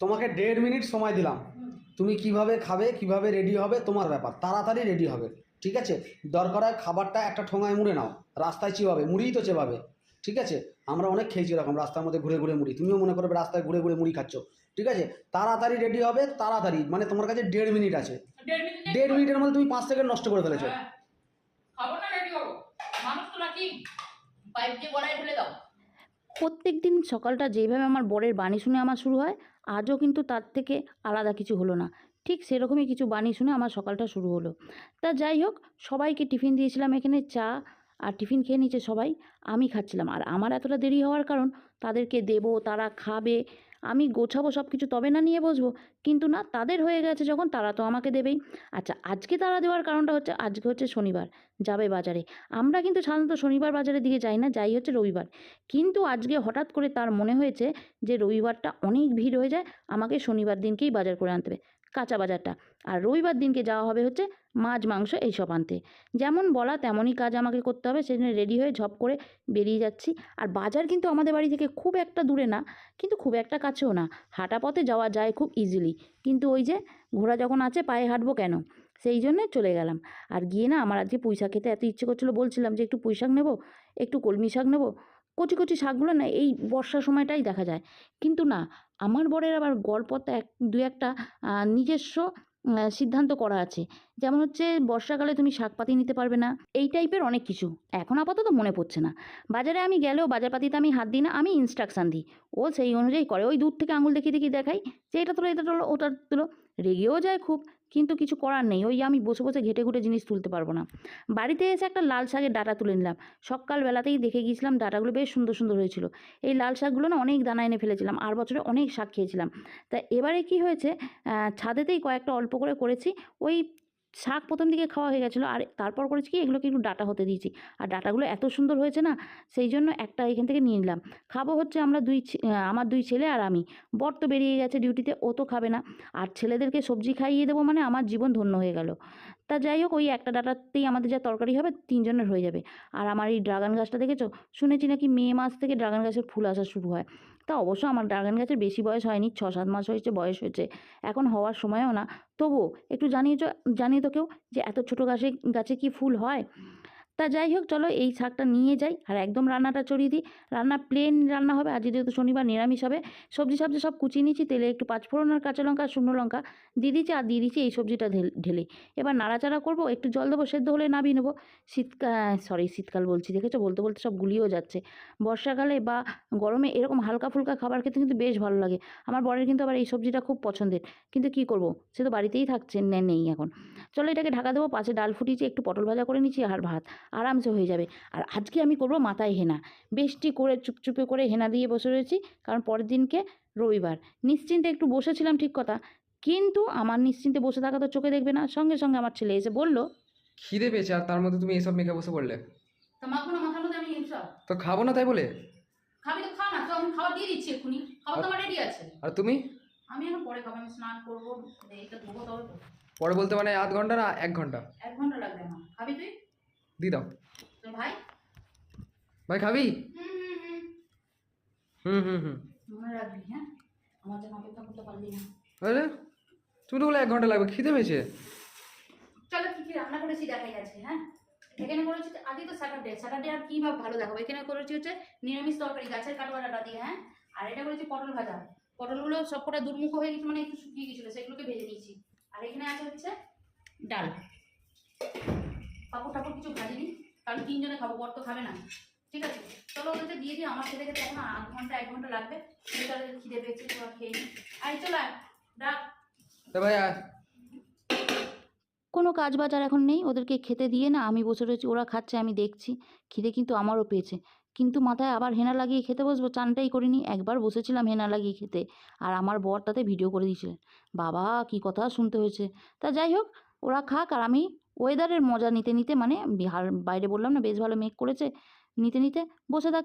তোমাকে 1.5 মিনিট সময় দিলাম, তুমি কিভাবে খাবে কিভাবে রেডি হবে তোমার ব্যাপার, তাড়াতাড়ি রেডি হবে, ঠিক আছে? দরকার হয় খাবারটা একটা ঠোঙায় মুড়ে নাও, রাস্তায় চিবাবে, মুড়িই তো চেবাবে, ঠিক আছে? আমরা অনেক খেয়েছি এরকম রাস্তার মধ্যে ঘুরে ঘুরে মুড়ি, তুমিও মনে করবে রাস্তায় ঘুরে ঘুরে মুড়ি খাচ্ছ, ঠিক আছে? তাড়াতাড়ি রেডি হবে, তাড়াতাড়ি, মানে তোমার কাছে 1.5 মিনিট আছে, 1.5 মিনিটের মধ্যে তুমি 5 সেকেন্ড নষ্ট করে ফেলেছো। খাবো না রেডি হবো, মানুষ তো নাকি পাইপ দিয়ে গলায় ফেলে দাও। প্রত্যেক দিন সকালটা যেইভাবে আমার বরের বাণী শুনে আমার শুরু হয়, আজও কিন্তু তার থেকে আলাদা কিছু হলো না। ঠিক সেরকমই কিছু বাণী শুনে আমার সকালটা শুরু হলো। তা যাই হোক, সবাইকে টিফিন দিয়েছিলাম, এখানে চা আর টিফিন খেয়ে নিচ্ছে সবাই, আমি খাচ্ছিলাম। আর আমার এতটা দেরি হওয়ার কারণ, তাদেরকে দেবো, তারা খাবে, আমি গোছাবো সব কিছু, তবে না নিয়ে বসবো। কিন্তু না, তাদের হয়ে গেছে যখন, তারা তো আমাকে দেবেই। আচ্ছা, আজকে তারা দেওয়ার কারণটা হচ্ছে, আজকে হচ্ছে শনিবার, যাবে বাজারে। আমরা কিন্তু সাধারণত শনিবার বাজারের দিকে যাই না, যাই হচ্ছে রবিবার। কিন্তু আজকে হঠাৎ করে তার মনে হয়েছে যে রবিবারটা অনেক ভিড় হয়ে যায়, আমাকে শনিবার দিনকেই বাজার করে আনতে হবে, কাঁচা বাজারটা। আর রবিবার দিনকে যাওয়া হবে হচ্ছে মাছ মাংস এইসব আনতে। যেমন বলা তেমনই কাজ আমাকে করতে হবে, সেজন্য রেডি হয়ে ঝপ করে বেরিয়ে যাচ্ছি। আর বাজার কিন্তু আমাদের বাড়ি থেকে খুব একটা দূরে না, কিন্তু খুব একটা কাছেও না, হাঁটা পথে যাওয়া যায় খুব ইজিলি। কিন্তু ওই যে ঘোড়া যখন আছে পায়ে হাঁটবো কেন, সেই জন্যে চলে গেলাম। আর গিয়ে না, আমার আজকে পুঁই শাক খেতে এত ইচ্ছে করছিলো, বলছিলাম যে একটু পুঁই শাক নেবো, একটু কলমি শাক নেবো। কচি কচি শাকগুলো না এই বর্ষার সময়টাই দেখা যায়। কিন্তু না, আমার বরের আবার গড়পড়তা দু একটা নিজস্ব সিদ্ধান্ত করা আছে। যেমন হচ্ছে, বর্ষাকালে তুমি শাকপাতি নিতে পারবে না, এই টাইপের অনেক কিছু। এখন আপাতত মনে পড়ছে না। বাজারে আমি গেলেও বাজারপাতিতে আমি হাত দিই না, আমি ইনস্ট্রাকশান দিই, ও সেই অনুযায়ী করে। ওই দূর থেকে আঙুল দেখিয়ে দেখিয়ে দেখাই যে এটা তোলো, এটা তোলো, ওটা তোলো। রেগেও যায় খুব, কিন্তু কিছু করার নেই, ওই আমি বসে বসে ঘেটে ঘুটে জিনিস তুলতে পারবো না। বাড়িতে এসে একটা লাল শাকের ডাঁটা তুলে নিলাম, সকালবেলাতেই দেখে গিয়েছিলাম ডাঁটাগুলো বেশ সুন্দর সুন্দর হয়েছিল। এই লাল শাকগুলো না অনেক দানা এনে ফেলেছিলাম, আর বছরে অনেক শাক খেয়েছিলাম। তা এবারে কি হয়েছে, ছাদেতেই কয়েকটা অল্প করে করেছি। ওই শাক প্রথম দিকে খাওয়া হয়ে গেছিলো, আর তারপর করেছি কি, এগুলোকে একটু ডাঁটা হতে দিয়েছি। আর ডাঁটাগুলো এত সুন্দর হয়েছে না, সেই জন্য একটা এখান থেকে নিয়ে নিলাম। খাবো হচ্ছে আমরা আমার 2 ছেলে আর আমি। বর তো বেরিয়ে গেছে ডিউটিতে, ও তো খাবে না। আর ছেলেদেরকে সবজি খাইয়ে দেবো মানে আমার জীবন ধন্য হয়ে গেল। তা যাই হোক, ওই একটা ডাঁটাতেই আমাদের যা তরকারি হবে 3 জনের হয়ে যাবে। আর আমার এই ড্রাগন গাছটা দেখেছো, শুনেছি নাকি মে মাস থেকে ড্রাগন গাছের ফুল আসা শুরু হয়। তা অবশ্য আমার ড্রাগন গাছের বেশি বয়স হয়নি, 6-7 মাস হয়েছে বয়স হয়েছে, এখন হওয়ার সময়ও না। তবুও একটু জানিয়ে তো কেউ যে এত ছোটো গাছে গাছে কি ফুল হয়। তা যাই হোক, চলো এই শাকটা নিয়ে যাই, আর একদম রান্নাটা চড়িয়ে দিই। রান্না প্লেন রান্না হবে, আজ যেহেতু শনিবার নিরামিষ হবে। সবজি সব কুচিয়ে নিয়েছি, তেলে একটু পাঁচফোড়ন আর কাঁচা লঙ্কা শুকনো লঙ্কা দিয়ে দিয়েছি, আর দিয়ে দিয়েছি এই সবজিটা ঢেলে। এবার নাড়াচাড়া করবো, একটু জল দেবো, সেদ্ধ হলে নামিয়ে নেবো। শীতকাল বলছি, দেখেছো বলতে বলতে সব গুলিয়েও যাচ্ছে। বর্ষাকালে বা গরমে এরকম হালকা ফুলকা খাবার খেতে কিন্তু বেশ ভালো লাগে। আমার বরের কিন্তু আবার এই সবজিটা খুব পছন্দের, কিন্তু কি করব, সে তো বাড়িতেই থাকছে, নেই এখন। চলো এটাকে ঢাকা দেবো, পাশে ডাল ফুটিয়েছি, একটু পটল ভাজা করে নিচ্ছি, আর ভাত আরামসে হয়ে যাবে। আর আজকে আমি করব মাথায় হেনা, বেশটি করে চুপচুপে করে হেনা দিয়ে বসে রয়েছি, কারণ পরের দিনকে রবিবার। নিশ্চিন্তে একটু বসেছিলাম ঠিক কথা, কিন্তু আমার নিশ্চিন্তে বসে থাকা তো চোখে দেখবে না। সঙ্গে সঙ্গে আমার ছেলে এসে বলল, খিদে পেয়েছে আর তার মধ্যে তুমি এসব মেখে বসে পড়লে। তা মাখবো না মাথার মধ্যে আমি এইসব? তো খাবো না তাই বলে? খাবি তো খা না, তো আমি খাবার দিয়ে দিচ্ছি এক্ষুনি, খাবার তো আমার রেডি আছে। আর তুমি? আমি এখন পরে খাবো, আমি স্নান করবো, এইটা ধোবো তবে তো। পরে বলতে মানে আধ ঘন্টা না 1 ঘন্টা? 1 ঘন্টা লাগবে আমার। খাবি তুই? দিয়ে দাও। তোর ভাই? ভাই খাবি? হুম। হুম হুম হুম মনে রাখবি, হ্যাঁ, আমার জন্য অপেক্ষা করতে পারলি না। আরে তুমি তো বলে 1 ঘন্টা লাগবে, খিদে পেয়েছে। চলো কি কি রান্না করেছি দেখাই আছে। হ্যাঁ, এখানে করেছি আজকে তো স্যাটারডে আর কি বা ভালো দেখাবো। এখানে করেছি হচ্ছে নিরামিষ তরকারি, গাছের কাটোয়া ডাঁটা দিয়ে। হ্যাঁ, আর এটা করেছি পটল ভাজা। পটলগুলো সবকটা দুর্মুখ হয়ে গেছে, মানে একটু শুকিয়ে গেছিলো, সেগুলোকে ভেজে নিয়েছি। আর এখানে আছে হচ্ছে ডাল। পাপড় টাপড় কিছু ভাজিনি, কারণ 3 জনে খাবো, বর তো খাবে না। ঠিক আছে, চলো ওদেরকে দিয়ে দিই, আমার খেতে খেতে এখন আধ ঘন্টা 1 ঘন্টা লাগবে। তাদের খিদে পেয়েছে, তোরা খেয়ে নি। চলো ডাক। তো ভাই আর কোনো কাজ বাজ আর এখন নেই, ওদেরকে খেতে দিয়ে না আমি বসে রয়েছি, ওরা খাচ্ছে আমি দেখছি। খিদে কিন্তু আমারও পেয়েছে, কিন্তু মাথায় আবার হেনা লাগিয়ে খেতে বসবো, চানটাই করিনি। একবার বসেছিলাম হেনা লাগিয়ে খেতে, আর আমার বর তাতে ভিডিও করে দিয়েছিলেন। বাবা কি কথা শুনতে হয়েছে। তা যাই হোক, ওরা খাক, আর আমি ওয়েদারের মজা নিতে নিতে, মানে বাইরে বললাম না বেশ ভালো মেঘ করেছে, নিতে নিতে বসে থাক।